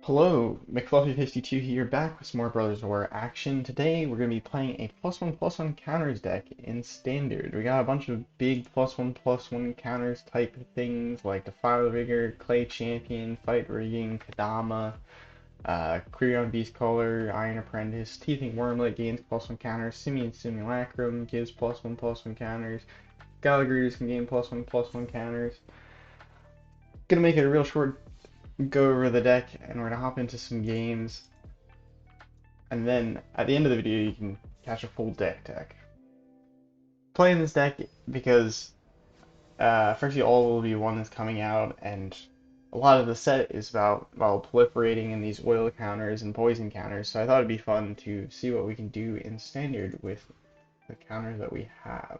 Hello, McFluffy52 here, back with some more Brothers War action. Today we're going to be playing a +1/+1 counters deck in Standard. We got a bunch of big +1/+1 counters type things like Defiler of Vigor, Clay Champion, Fight Rigging, Kodama, Quirion Beastcaller, Iron Apprentice, Teething Wurmlet gains +1 counters, Simian Simulacrum gives +1/+1 counters, Gala Greeters can gain +1/+1 counters. Gonna make it a real short go over the deck, and we're gonna hop into some games, and then at the end of the video you can catch a full deck. Playing this deck because firstly all will be one that's coming out, and a lot of the set is about, well, proliferating in these oil counters and poison counters, so I thought it'd be fun to see what we can do in Standard with the counters that we have.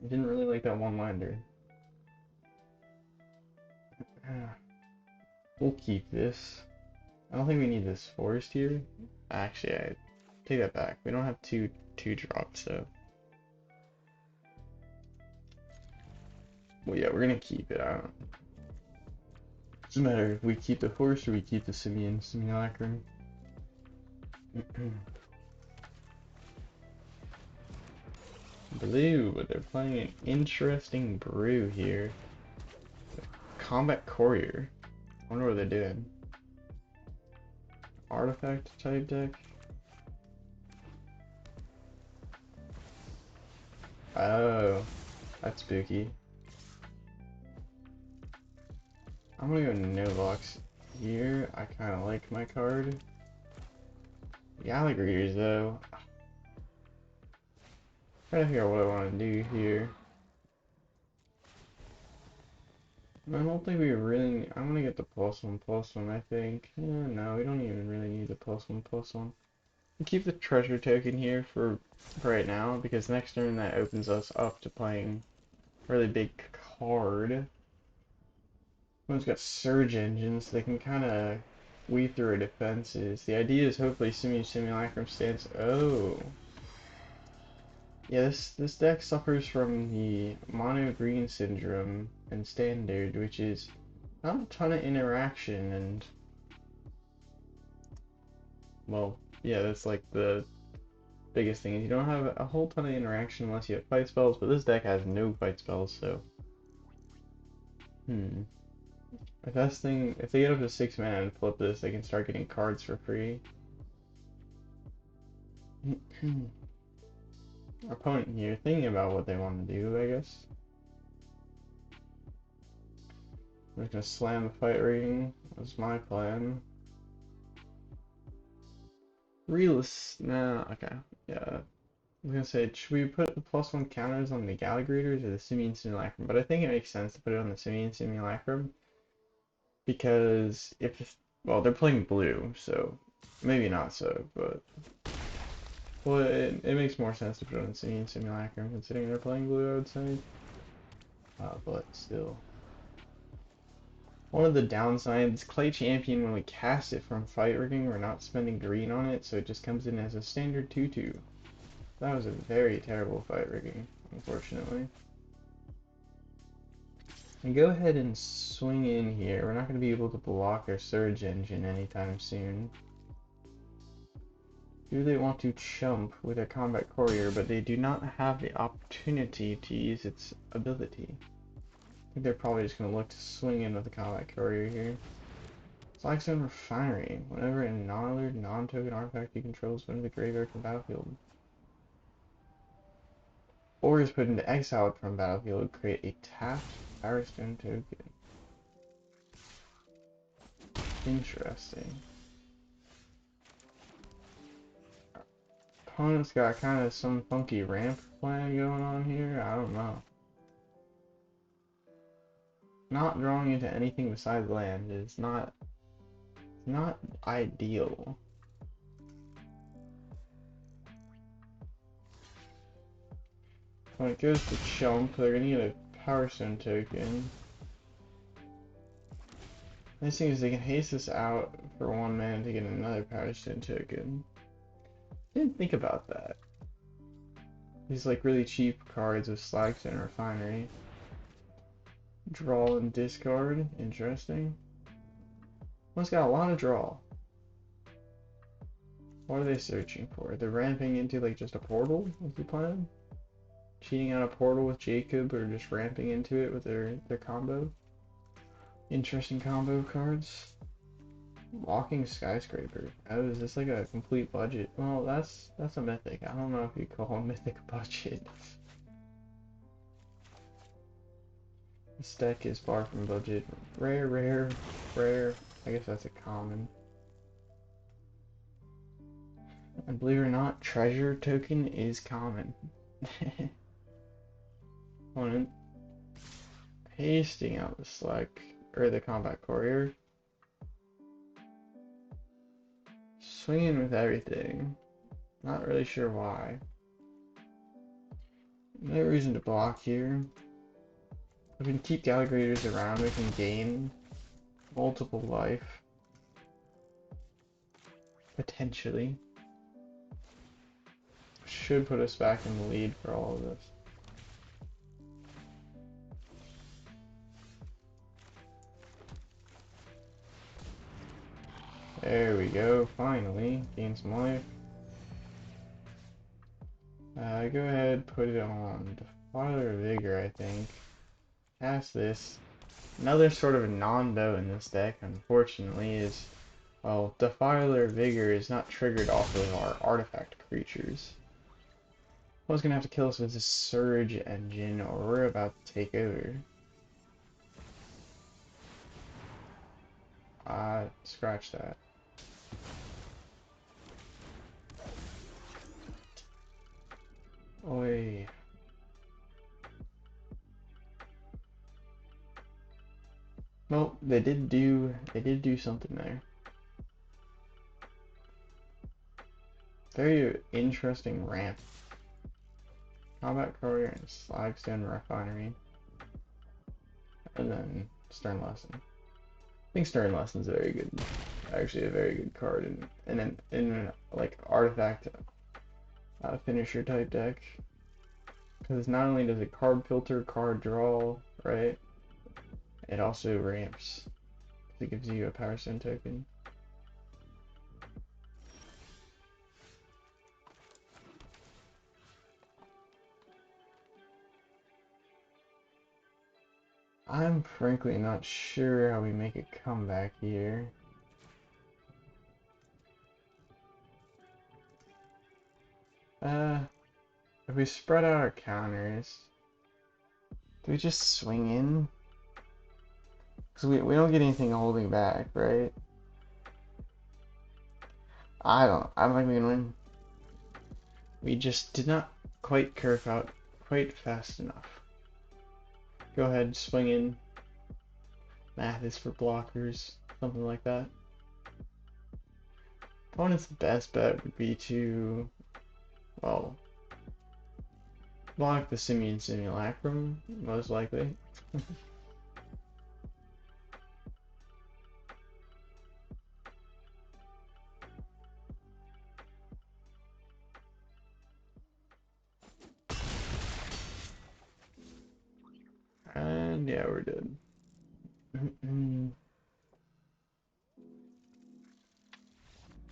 I didn't really like that one-lander. We'll keep this. I don't think we need this forest here. Actually, I take that back. We don't have two drops, so. Well, yeah, we're gonna keep it. I don't. Doesn't matter if we keep the forest or we keep the Simian Simulacrum. Blue, but they're playing an interesting brew here. Combat Courier. I wonder what they're doing. Artifact type deck. Oh, that's spooky. I'm gonna go Novox here. I kind of like my card. Gala Greeters, though. Trying to figure out what I want to do here. I don't think we really. I'm gonna get the +1/+1. I think. No, we don't even really need the +1/+1. We keep the treasure token here for right now because next turn that opens us up to playing a really big card. One's got Surge Engines, so they can kind of weave through our defenses. The idea is hopefully Simian Simulacrum stands. Oh. Yeah, this deck suffers from the mono green syndrome in Standard, which is not a ton of interaction, and well, yeah, that's like the biggest thing is you don't have a whole ton of interaction unless you have fight spells, but this deck has no fight spells, so the best thing, if they get up to 6 mana and flip this, they can start getting cards for free. Our opponent here thinking about what they want to do, I guess. We're gonna slam the fight rating. That's my plan. Realist. Nah, okay. Yeah. I was gonna say, should we put the +1 counters on the Gala Greeters or the Simian Simulacrum? But I think it makes sense to put it on the Simian Simulacrum because well, they're playing blue, so maybe not so, but well, it makes more sense to put it on the Simian Simulacrum considering they're playing blue, I would say. But still. One of the downsides, Clay Champion, when we cast it from Fight Rigging, we're not spending green on it, so it just comes in as a standard 2/2. That was a very terrible Fight Rigging, unfortunately. And go ahead and swing in here. We're not going to be able to block our Surge Engine anytime soon. Do they want to chump with a Combat Courier, but they do not have the opportunity to use its ability. I think they're probably just going to look to swing in with a Combat Courier here. Flagstone Refinery. Whenever a non-alert, non-token artifact you control is put into the graveyard from the battlefield, or is put into exile from battlefield, create a tapped Firestone token. Interesting. Opponent's got kind of some funky ramp plan going on here. I don't know. Not drawing into anything besides land is not ideal. When it goes to chump, they're gonna get a Power Stone token. Nice thing is they can haste this out for 1 mana to get another Power Stone token. Didn't think about that. These like really cheap cards with Slagstone Refinery. Draw and discard. Interesting. One's got a lot of draw. What are they searching for? They're ramping into like just a portal with the plan? Cheating out a portal with Jacob or just ramping into it with their combo? Interesting combo cards. Walking Skyscraper. Oh, is this like a complete budget? Well, that's a mythic. I don't know if you call a mythic budget. This deck is far from budget. Rare, rare, rare. I guess that's a common. And believe it or not, treasure token is common. Opponent pasting out the select or the combat courier. Swinging with everything. Not really sure why. No reason to block here. We can keep Gala Greeters around, we can gain multiple life. Potentially. Should put us back in the lead for all of this. There we go, finally. Gain some life. Go ahead, put it on Defiler of Vigor, I think. Cast this. Another sort of non-bow in this deck, unfortunately, is, well, Defiler of Vigor is not triggered off of our artifact creatures. I was gonna have to kill us with this Surge engine, or we're about to take over. Scratch that. Oi. Well, they did do something there. Very interesting ramp. Combat Courier and Slagstone Refinery. And then Stern Lesson. I think Stern Lesson's a very good, actually a very good card in like artifact finisher type deck. Because not only does it card filter, card draw, right? It also ramps. It gives you a Power Stone token. I'm frankly not sure how we make a comeback here. If we spread out our counters, do we just swing in? Because we don't get anything holding back, right? I don't think we can win. We just did not quite curve out quite fast enough. Go ahead, swing in. Math is for blockers, something like that. Opponent's best bet would be to, well, block the Simian Simulacrum, most likely. And yeah, we're dead.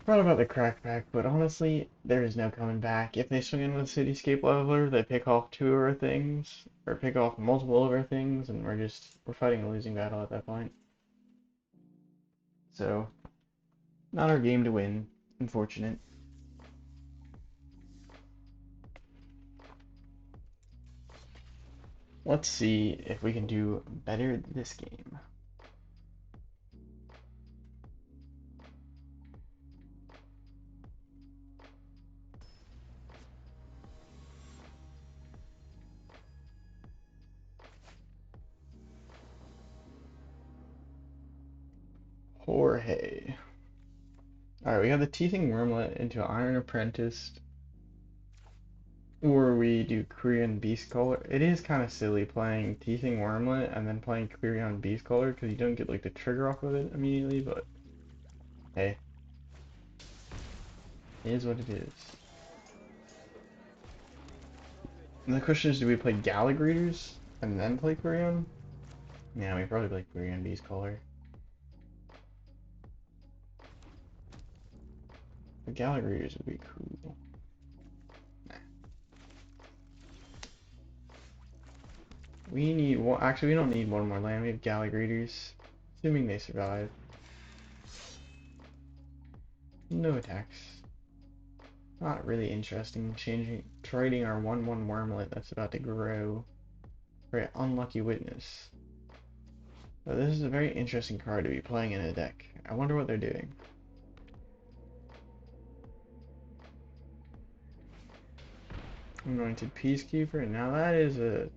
Forgot about the crackback, but honestly, there is no coming back. If they swing in with Cityscape Leveler, they pick off 2 of our things, or pick off multiple of our things, and we're fighting a losing battle at that point. So, not our game to win, unfortunate. Let's see if we can do better this game. Jorge. Alright, we have the Teething Wurmlet into Iron Apprentice. Or we do Quirion Beastcaller. It is kind of silly playing Teething Wurmlet and then playing Quirion Beastcaller because you don't get like the trigger off of it immediately, but hey. It is what it is. And the question is, do we play Gala Greeters and then play Quirion? Yeah, we probably play Quirion Beastcaller. The Gala Greeters would be cool. Nah. We need one. Actually, we don't need one more land. We have Gala Greeters, assuming they survive. No attacks. Not really interesting. Trading our 1/1 Wurmlet that's about to grow. Very unlucky witness. But this is a very interesting card to be playing in a deck. I wonder what they're doing. Anointed Peacekeeper. Now that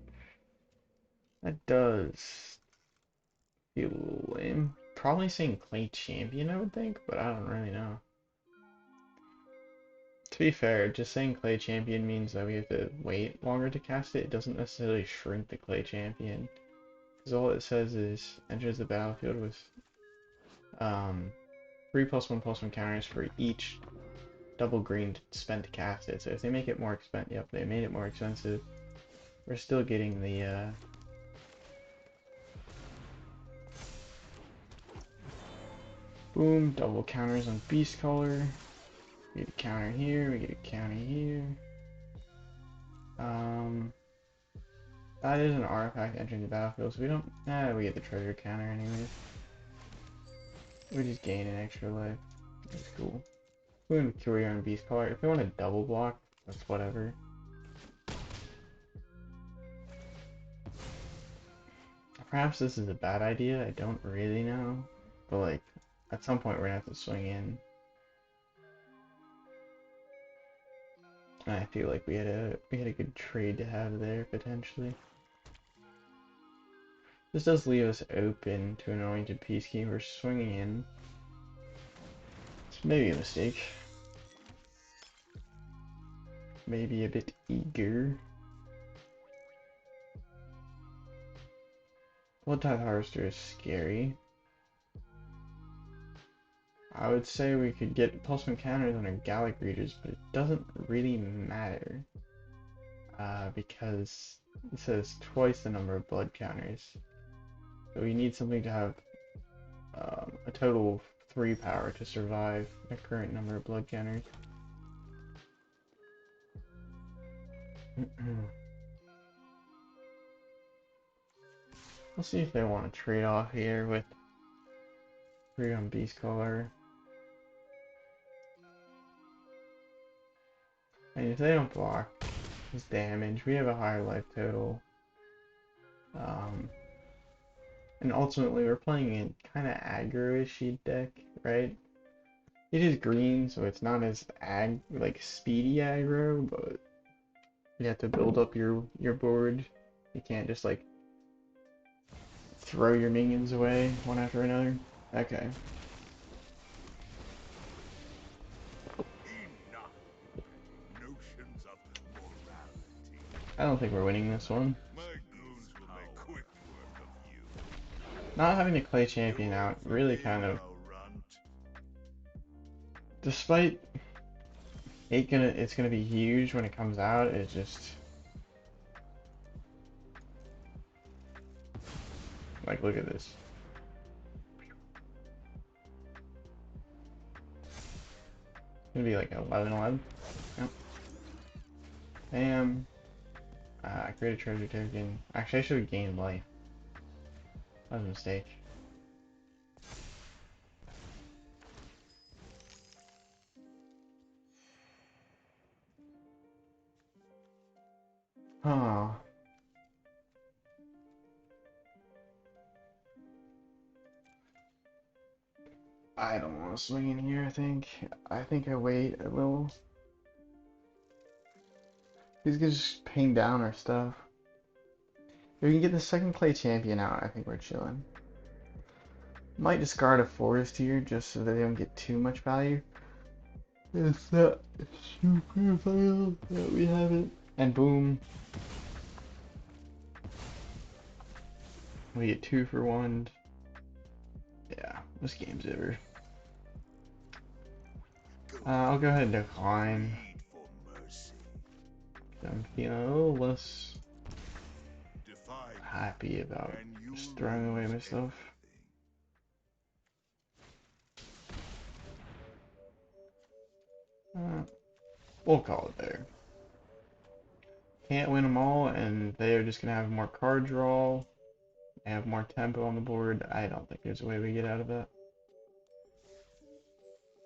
does feel a little lame. Probably saying Clay Champion, I would think, but I don't really know. To be fair, just saying Clay Champion means that we have to wait longer to cast it. It doesn't necessarily shrink the Clay Champion. Because all it says is enters the battlefield with 3+1/+1 counters for each double green spent to cast it. So if they make it more expensive, yep, they made it more expensive. We're still getting the boom, double counters on Beastcaller. We get a counter here, we get a counter here. That is an artifact entering the battlefield, so we don't, we get the treasure counter anyways. We just gain an extra life. That's cool. We're going to Quirion Beastcaller. If we want to double block, that's whatever. Perhaps this is a bad idea, I don't really know. But like, at some point we're gonna have to swing in. And I feel like we had a good trade to have there, potentially. This does leave us open to an Anointed Peacekeeper swinging in. It's maybe a mistake. Maybe a bit eager. Blood-Tithe Harvester is scary. I would say we could get +1 counters on our Gala Greeters, but it doesn't really matter. Because it says twice the number of blood counters. So we need something to have a total of 3 power to survive the current number of blood counters. Let's see if they want to trade off here with Quirion Beastcaller. And if they don't block this damage, we have a higher life total. And ultimately we're playing a kind of aggro-ishy deck, right? It is green, so it's not as speedy aggro, but you have to build up your board. You can't just like throw your minions away one after another. Okay. I don't think we're winning this one. Not having the Clay Champion out really kind of, despite it's gonna be huge when it comes out, it's just like, look at this. It's gonna be like 11/11. Yep. Bam. Create a treasure token. Actually, I should have gained life. That was a mistake. Huh. I don't want to swing in here, I think. I think I wait a little. He's gonna just ping down our stuff. If we can get the second Clay Champion out, I think we're chilling. Might discard a forest here just so that they don't get too much value. It's that super fail that we have it. And boom. We get 2 for 1. Yeah, this game's over. I'll go ahead and decline. I'm feeling a little less happy about just throwing away my stuff. We'll call it there. Can't win them all, and they are just gonna have more card draw, have more tempo on the board. I don't think there's a way we get out of that.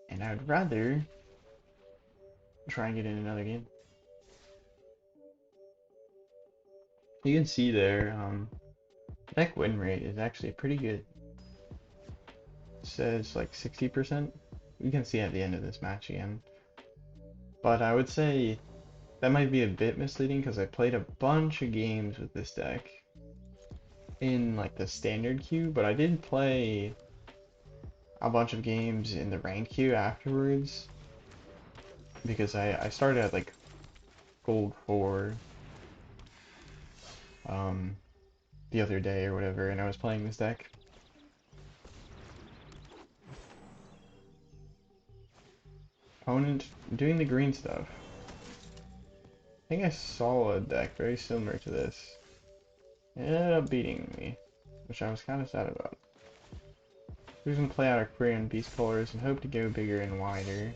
And I'd rather try and get in another game. You can see there, deck win rate is actually pretty good. It says like 60%. You can see at the end of this match again. But I would say that might be a bit misleading because I played a bunch of games with this deck in like the standard queue, but I did play a bunch of games in the ranked queue afterwards because I started at like gold 4 the other day or whatever, and I was playing this deck. Opponent doing the green stuff. I think I saw a deck very similar to this. It ended up beating me, which I was kind of sad about. We're just gonna play out our Quirion Beastcallers and hope to go bigger and wider.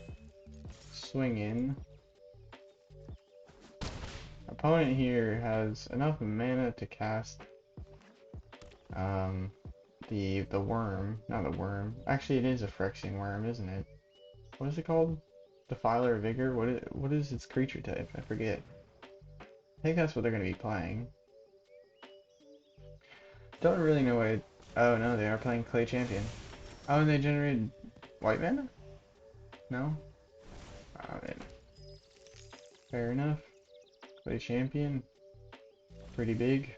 Swing in. Opponent here has enough mana to cast the worm, not the worm. Actually, it is a Phyrexian worm, isn't it? What is it called? Defiler of Vigor? What is its creature type? I forget. I think that's what they're gonna be playing. Don't really know what oh no, they are playing Clay Champion. Oh, and they generated white mana? No? Alright. Fair enough. Clay Champion. Pretty big.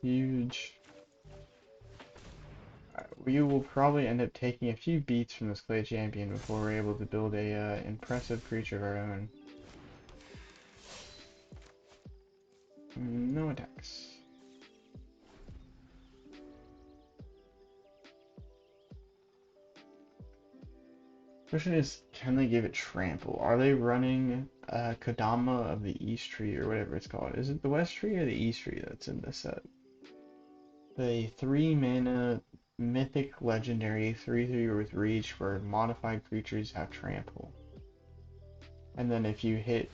Huge. We will probably end up taking a few beats from this Clay Champion before we're able to build a impressive creature of our own. No attacks. Question is, can they give it trample? Are they running Kodama of the East Tree or whatever it's called? Is it the West Tree or the East Tree that's in this set? The 3 mana mythic legendary 3/3 with reach where modified creatures have trample. And then if you hit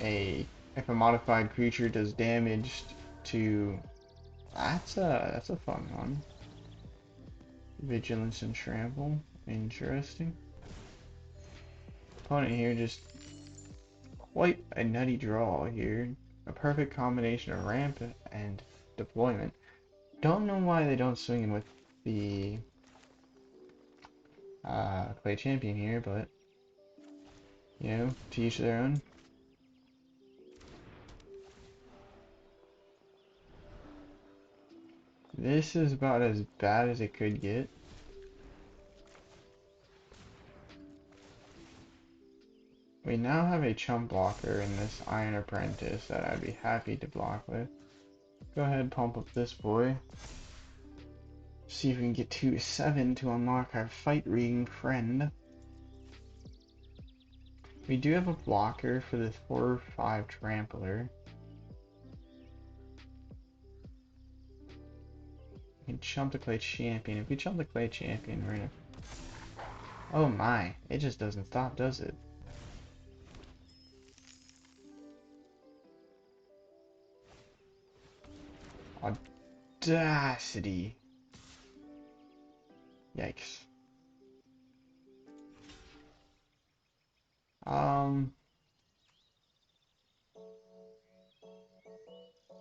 if a modified creature does damage to that's a fun one. Vigilance and trample. Interesting. Opponent here just quite a nutty draw here. A perfect combination of ramp and deployment. Don't know why they don't swing in with the Clay Champion here, but you know, to each their own. This is about as bad as it could get. We now have a chump blocker in this Iron Apprentice that I'd be happy to block with. Go ahead, pump up this boy. See if we can get to 7 to unlock our fight ring friend. We do have a blocker for this 4/5 trampler. We can chump the Clay Champion. If we chump the Clay Champion, we're gonna... Oh my, it just doesn't stop, does it? Audacity. Yikes.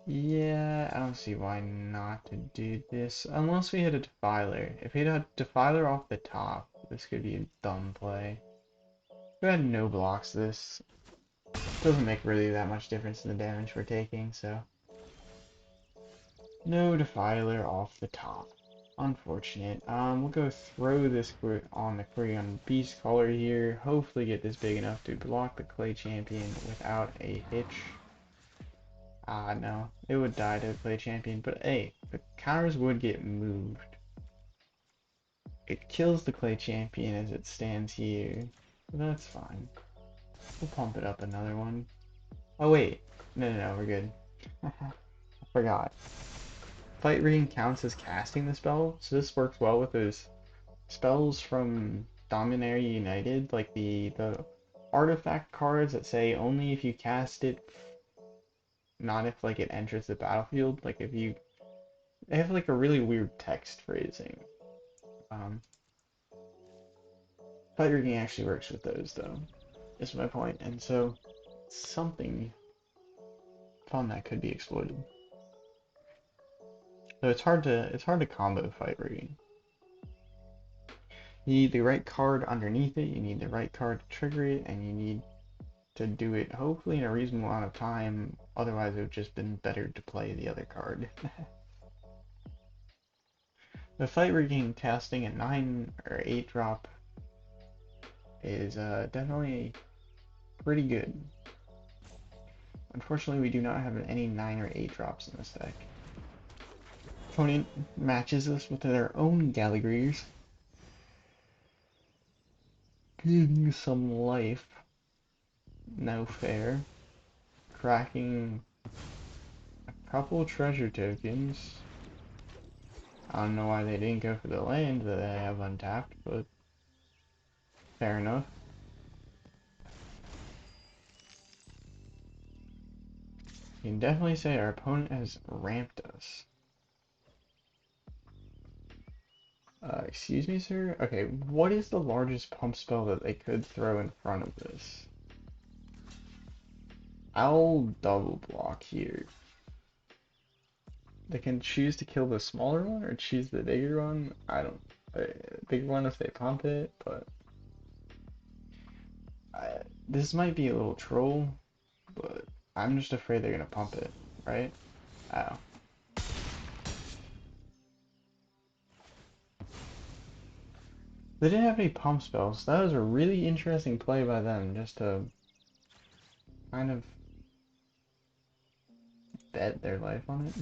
Yeah, I don't see why not to do this, unless we hit a Defiler. If we hit a Defiler off the top, this could be a dumb play. Go ahead and no blocks this. Doesn't make really that much difference in the damage we're taking, so. No Defiler off the top. Unfortunate. We'll go throw this on the Quirion Beastcaller here. Hopefully get this big enough to block the Clay Champion without a hitch. No. It would die to the Clay Champion, but hey, the counters would get moved. It kills the Clay Champion as it stands here. But that's fine. We'll pump it up another one. Oh wait. No, we're good. I forgot. Fight Ring counts as casting the spell, so this works well with those spells from Dominaria United, like the artifact cards that say only if you cast it, not if like it enters the battlefield. Like if you, they have like a really weird text phrasing. Fight rigging actually works with those though, is my point, and so something fun that could be exploited. So it's hard to combo fight rigging. You need the right card underneath it, you need the right card to trigger it, and you need to do it hopefully in a reasonable amount of time, otherwise it would just been better to play the other card. The fight rigging casting a 9 or 8 drop is definitely pretty good. Unfortunately, we do not have any 9 or 8 drops in this deck. Opponent matches us with their own Gala Greeters, giving some life. No fair. Cracking a couple treasure tokens. I don't know why they didn't go for the land that they have untapped, but fair enough. You can definitely say our opponent has ramped us. Excuse me, sir? Okay, what is the largest pump spell that they could throw in front of this? I'll double block here. They can choose to kill the smaller one or choose the bigger one. I don't. Bigger one if they pump it, but this might be a little troll, but I'm just afraid they're gonna pump it, right? Oh. They didn't have any pump spells. That was a really interesting play by them, just to kind of bet their life on it.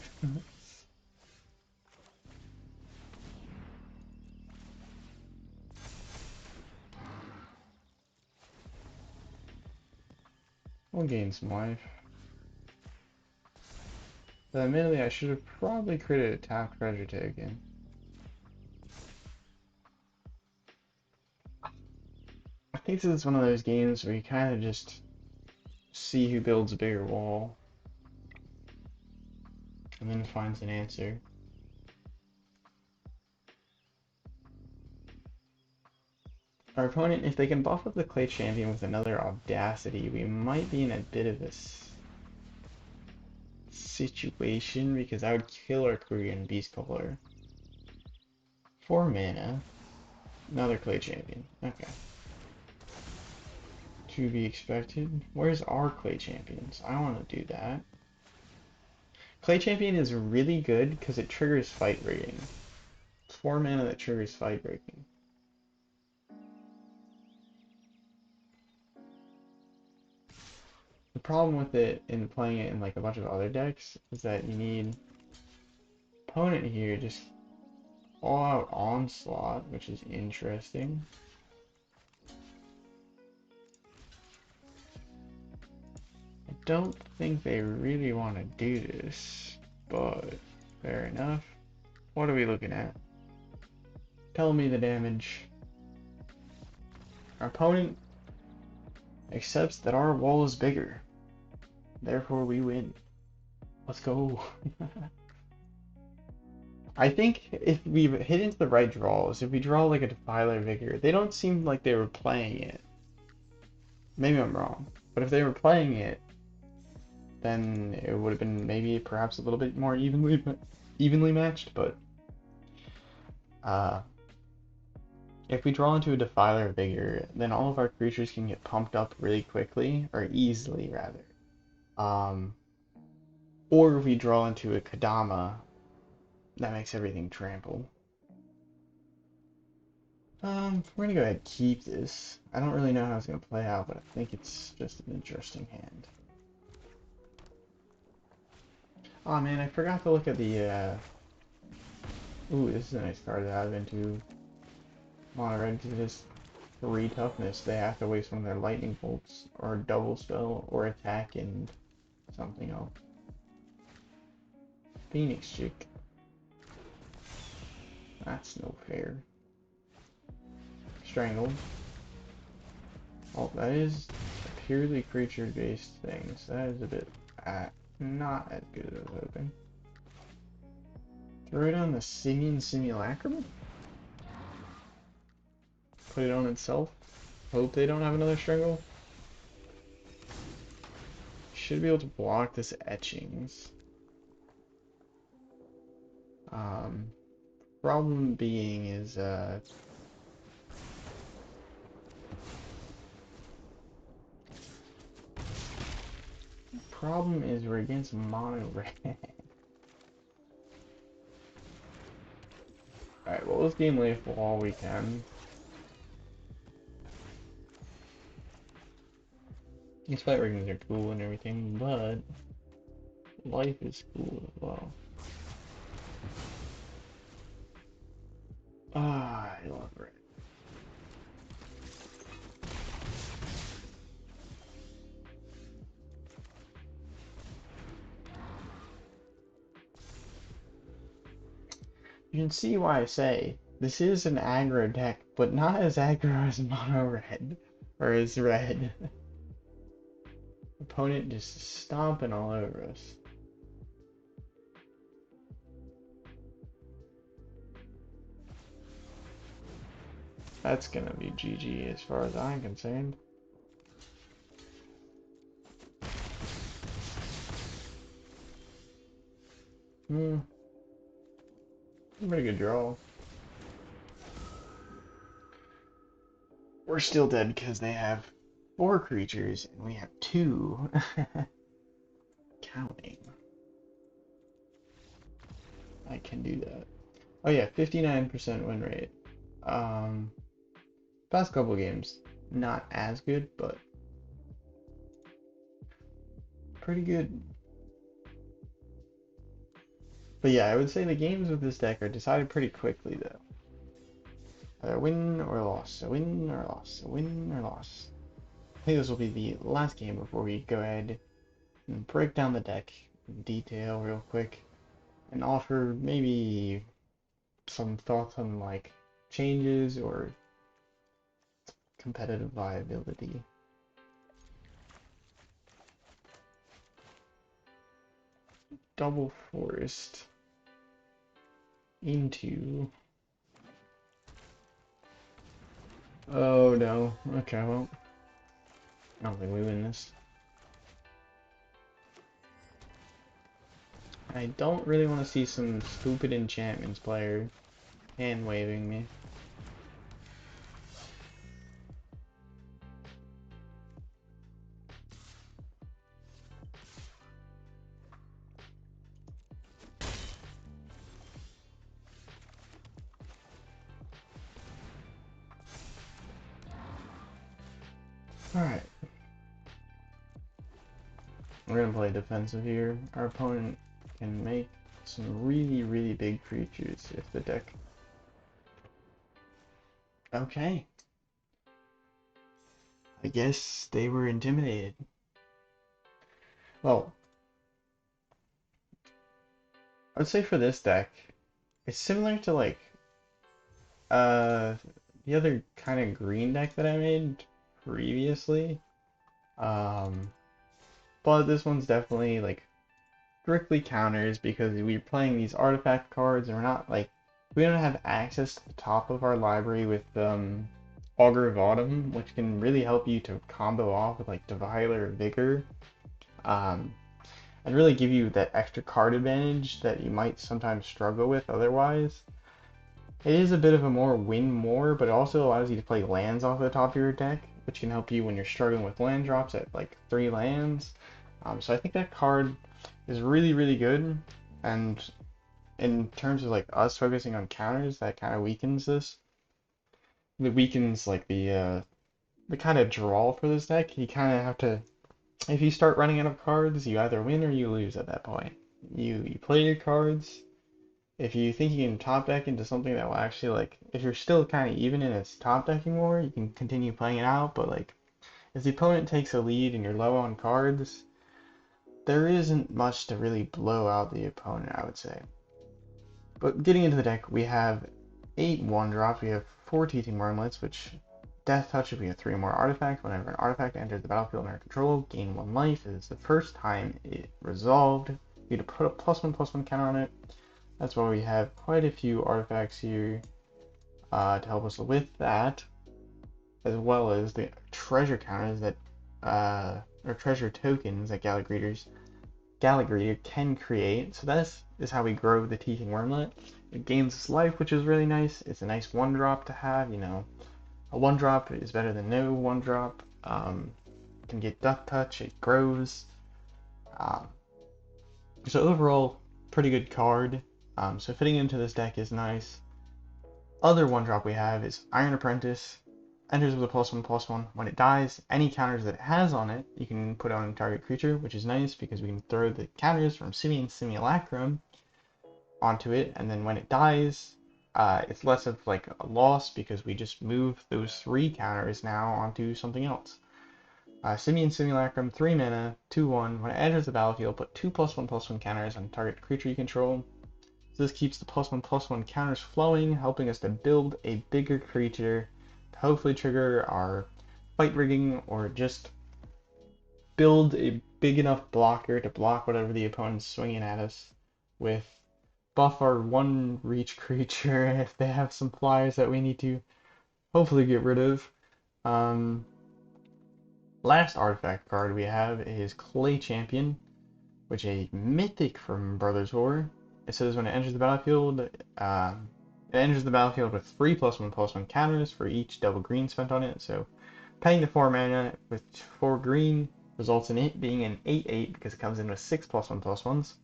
We'll gain some life. But admittedly, I should have probably created a tapped treasure token. I think this is one of those games where you kind of just see who builds a bigger wall and then finds an answer. Our opponent, if they can buff up the Clay Champion with another Audacity, we might be in a bit of a situation because I would kill our Quirion Beastcaller. 4 mana. Another Clay Champion. Okay. To be expected. Where's our Clay Champions? I want to do that. Clay Champion is really good because it triggers fight rigging. 4 mana that triggers fight rigging. The problem with it in playing it in like a bunch of other decks is that you need opponent here just all out onslaught, which is interesting. I don't think they really want to do this, but fair enough. What are we looking at? Tell me the damage. Our opponent accepts that our wall is bigger. Therefore we win. Let's go. I think if we hit into the right draws, if we draw like a Defiler of Vigor, they don't seem like they were playing it. Maybe I'm wrong. But if they were playing it, then it would have been maybe perhaps a little bit more evenly matched, but if we draw into a Defiler of Vigor, then all of our creatures can get pumped up really quickly, or easily rather. Or if we draw into a Kodama, that makes everything trample. We're gonna go ahead and keep this. I don't really know how it's gonna play out, but I think it's just an interesting hand. Oh man, I forgot to look at the, ooh, this is a nice card to have into mono red because it is 3 toughness. They have to waste one of their lightning bolts, or double spell, or attack and something else. Phoenix chick. That's no fair. strangled. Oh, that is a purely creature-based thing, so that is a bit not as good as I was hoping. Throw it on the Simian Simulacrum? Put it on itself? Hope they don't have another strangle? Should be able to block this etchings. Problem being is problem is we're against mono red. Alright, well, let's game life while we can. These fight rings are cool and everything, but life is cool as well. Ah, I love red. You can see why I say this is an aggro deck, but not as aggro as mono red or as red. Opponent just stomping all over us. That's gonna be GG as far as I'm concerned. Pretty good draw. We're still dead because they have 4 creatures and we have 2. Counting. I can do that. Oh yeah, 59% win rate. Past couple games, not as good, but pretty good. But yeah, I would say the games with this deck are decided pretty quickly though. Either win or loss, a win or loss, a win or loss. I think this will be the last game before we go ahead and break down the deck in detail real quick and offer maybe some thoughts on like changes or competitive viability. Double forest into. Oh no. Okay, well, I don't think we win this. I don't really want to see some stupid enchantments player hand waving me. Alright. We're gonna play defensive here. Our opponent can make some really, really big creatures if the deck. Okay. I guess they were intimidated. Well, I would say for this deck, it's similar to like the other kind of green deck that I made previously. But this one's definitely like strictly counters because we're playing these artifact cards and we're not like we don't have access to the top of our library with Augur of Autumn, which can really help you to combo off with like Defiler of Vigor. And really give you that extra card advantage that you might sometimes struggle with otherwise. It is a bit of a more win more, but it also allows you to play lands off the top of your deck, which can help you when you're struggling with land drops at like 3 lands. So I think that card is really, really good, and in terms of like us focusing on counters, that kind of weakens this. It weakens like the kind of draw for this deck. You kind of have to, if you start running out of cards, you either win or you lose at that point. You play your cards. If you think you can top deck into something that will actually like, if you're still kind of even in its top decking war, you can continue playing it out. But like, if the opponent takes a lead and you're low on cards, there isn't much to really blow out the opponent, I would say. But getting into the deck, we have 8 1-drops. We have 4 Teething Wurmlets, which Death Touch if we have 3 or more artifacts. Whenever an artifact enters the battlefield under control, gain 1 life. It is the first time it resolved. We need to put a +1/+1 counter on it. That's why we have quite a few artifacts here to help us with that, as well as the treasure counters that, or treasure tokens that Gala Greeter can create. So this is how we grow the Teething Wurmlet. It gains its life, which is really nice. It's a nice 1-drop to have, you know. A 1-drop is better than no 1-drop. Can get Death Touch, it grows. So overall, pretty good card. So fitting into this deck is nice. Other 1-drop we have is Iron Apprentice. Enters with a +1/+1. When it dies, any counters that it has on it, you can put on a target creature, which is nice because we can throw the counters from Simian Simulacrum onto it, and then when it dies, it's less of like a loss because we just move those 3 counters now onto something else. Simian Simulacrum, 3 mana, 2/1. When it enters the battlefield, put 2 +1/+1 counters on target creature you control. So this keeps the +1/+1 counters flowing, helping us to build a bigger creature to hopefully trigger our fight rigging, or just build a big enough blocker to block whatever the opponent's swinging at us with. Buff our 1 reach creature if they have some flyers that we need to hopefully get rid of. Last artifact card we have is Clay Champion, which is a mythic from Brothers War. It says when it enters the battlefield, it enters the battlefield with 3 +1/+1 counters for each double green spent on it. So paying the 4 mana with 4 green results in it being an 8/8 because it comes in with 6 +1/+1s.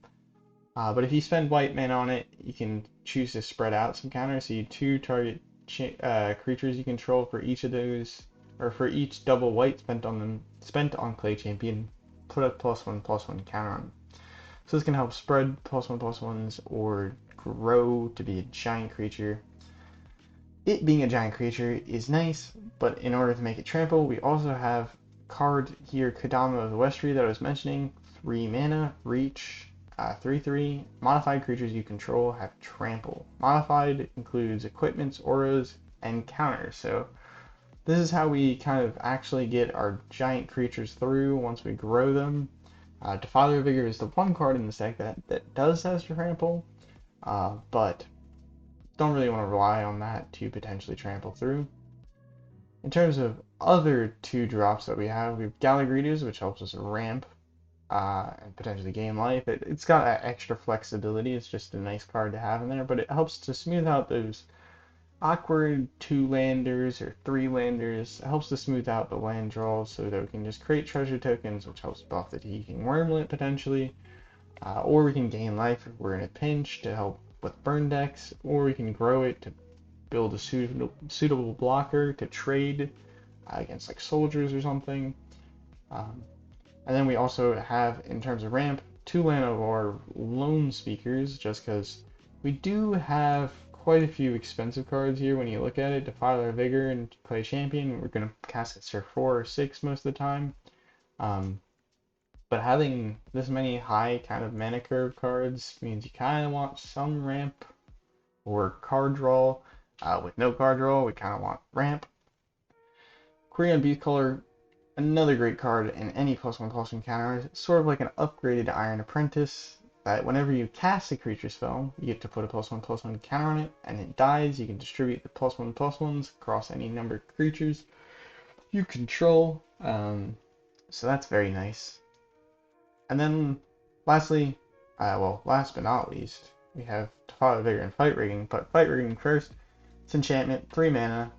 But if you spend white mana on it, you can choose to spread out some counters. So you 2 target creatures you control for each of those, or for each double white spent on Clay Champion, put a +1/+1 counter on. So this can help spread +1/+1s or grow to be a giant creature. It being a giant creature is nice, but in order to make it trample, we also have a card here, Kodama of the Westry, that I was mentioning. 3 mana, reach, 3/3. Modified creatures you control have trample. Modified includes equipments, auras, and counters. So this is how we kind of actually get our giant creatures through once we grow them. Defiler of Vigor is the one card in this deck that does have trample, but don't really want to rely on that to potentially trample through. In terms of other 2-drops that we have Gala Greeters, which helps us ramp and potentially gain life. It's got that extra flexibility. It's just a nice card to have in there, but it helps to smooth out those awkward 2-landers or 3-landers. It helps to smooth out the land draws so that we can just create treasure tokens, which helps buff the Teething Wurmlet potentially, or we can gain life if we're in a pinch to help with burn decks, or we can grow it to build a suitable blocker to trade against like soldiers or something. And then we also have, in terms of ramp, 2 Llanowar Loamspeakers, just because we do have quite a few expensive cards here when you look at it. Defiler of Vigor and Clay Champion, we're going to cast it for 4 or 6 most of the time. But having this many high kind of mana curve cards means you kind of want some ramp or card draw. With no card draw, we kind of want ramp. Quirion Beastcaller, another great card in any +1/+1 counter. It's sort of like an upgraded Iron Apprentice, that whenever you cast a creature spell, you get to put a +1/+1 counter on it, and it dies. You can distribute the +1/+1s across any number of creatures you control. So that's very nice. And then lastly, last but not least, we have Defiler of Vigor and Fight Rigging. But Fight Rigging first, it's enchantment, 3 mana,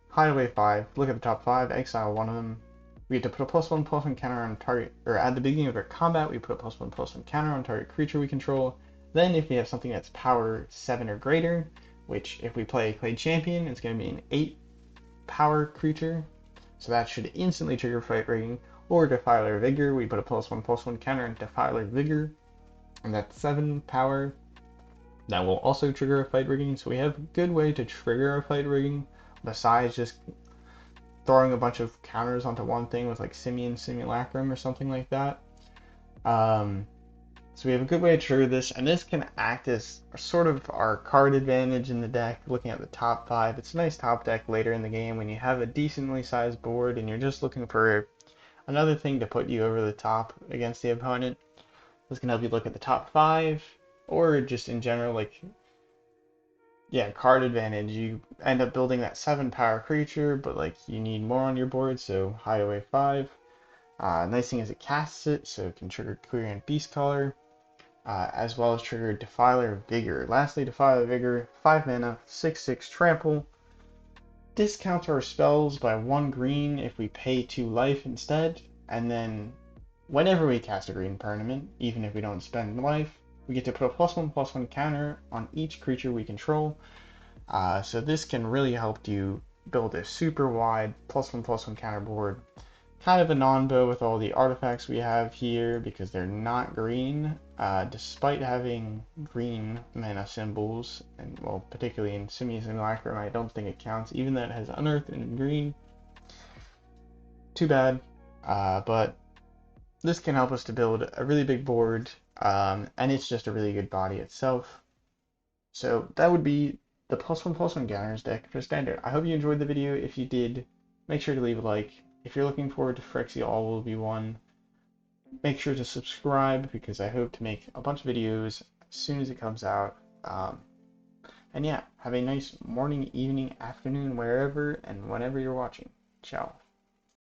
hide away 5, look at the top 5, exile 1 of them. We get to put a +1/+1 counter on target, or at the beginning of our combat, we put a +1/+1 counter on target creature we control. Then if we have something that's power 7 or greater, which if we play Clay Champion, it's going to be an 8 power creature, so that should instantly trigger Fight Rigging. Or Defiler of Vigor, we put a +1/+1 counter on Defiler of Vigor, and that's 7 power. That will also trigger a Fight Rigging, so we have a good way to trigger our Fight Rigging, besides just throwing a bunch of counters onto one thing with like Simian Simulacrum or something like that. So we have a good way to trigger this, and this can act as sort of our card advantage in the deck, looking at the top 5. It's a nice top deck later in the game when you have a decently sized board and you're just looking for another thing to put you over the top against the opponent. This can help you look at the top 5, or just in general, like, yeah, card advantage. You end up building that 7 power creature, but like you need more on your board, so hide away 5. Nice thing is it casts it, so it can trigger Quirion Beastcaller, as well as trigger Defiler of Vigor. Lastly, Defiler of Vigor, 5 mana, 6/6 trample. Discounts our spells by 1 green if we pay 2 life instead, and then whenever we cast a green permanent, even if we don't spend life, we get to put a +1/+1 counter on each creature we control. So this can really help you build a super wide +1/+1 counter board. Kind of a non-bow with all the artifacts we have here because they're not green, despite having green mana symbols, and well, particularly in Simian Simulacrum, I don't think it counts, even though it has Unearth and green. Too bad, but this can help us to build a really big board, and it's just a really good body itself. So that would be the +1/+1 counters deck for standard. I hope you enjoyed the video. If you did, make sure to leave a like. If you're looking forward to Phyrexia All Will Be One, make sure to subscribe because I hope to make a bunch of videos as soon as it comes out. And yeah, have a nice morning, evening, afternoon, wherever and whenever you're watching. Ciao.